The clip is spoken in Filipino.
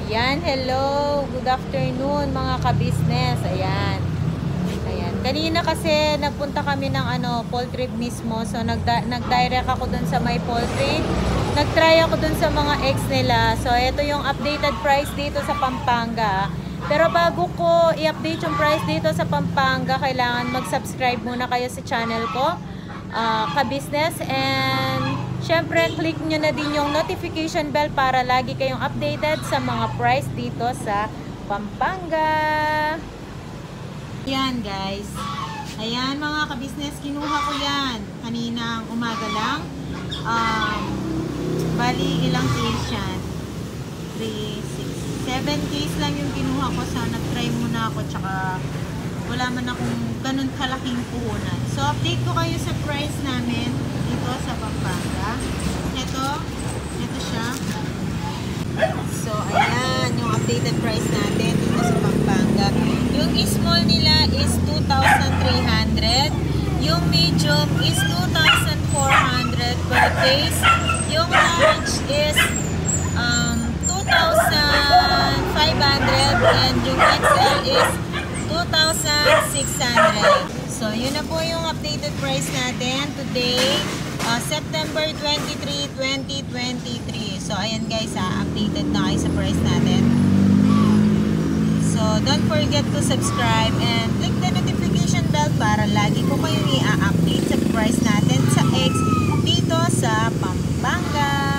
Ayan, hello. Good afternoon mga ka-business. Ayan. Ayan. Kanina kasi nagpunta kami ng poultry mismo. So nag-direct ako dun sa my poultry. Nag-try ako dun sa mga eggs nila. So ito yung updated price dito sa Pampanga. Pero bago ko i-update yung price dito sa Pampanga, kailangan mag-subscribe muna kayo sa channel ko, ka-business, and syempre click nyo na din yung notification bell para lagi kayong updated sa mga price dito sa Pampanga. Yan guys, ayan mga ka-business, kinuha ko yan kaninang umaga lang. Bali ilang case yan, 3, 6, 7 case lang yung kinuha ko. So nag-try muna ako, tsaka wala man akong ganun kalaking puhunan. So update ko kayo sa price namin dito sa Pampanga. Ito siya. So ayan yung updated price natin dito sa Pampanga. Yung small nila is 2,300. Yung medium is 2,400 per case. Yung large is 2,500 and yung XL is 2,600. So, yun na po yung updated price natin today, September 23, 2023. So, ayan guys, updated na kayo sa price natin. So, don't forget to subscribe and click the notification bell para lagi ko kayong i-update sa price natin sa eggs dito sa Pampanga.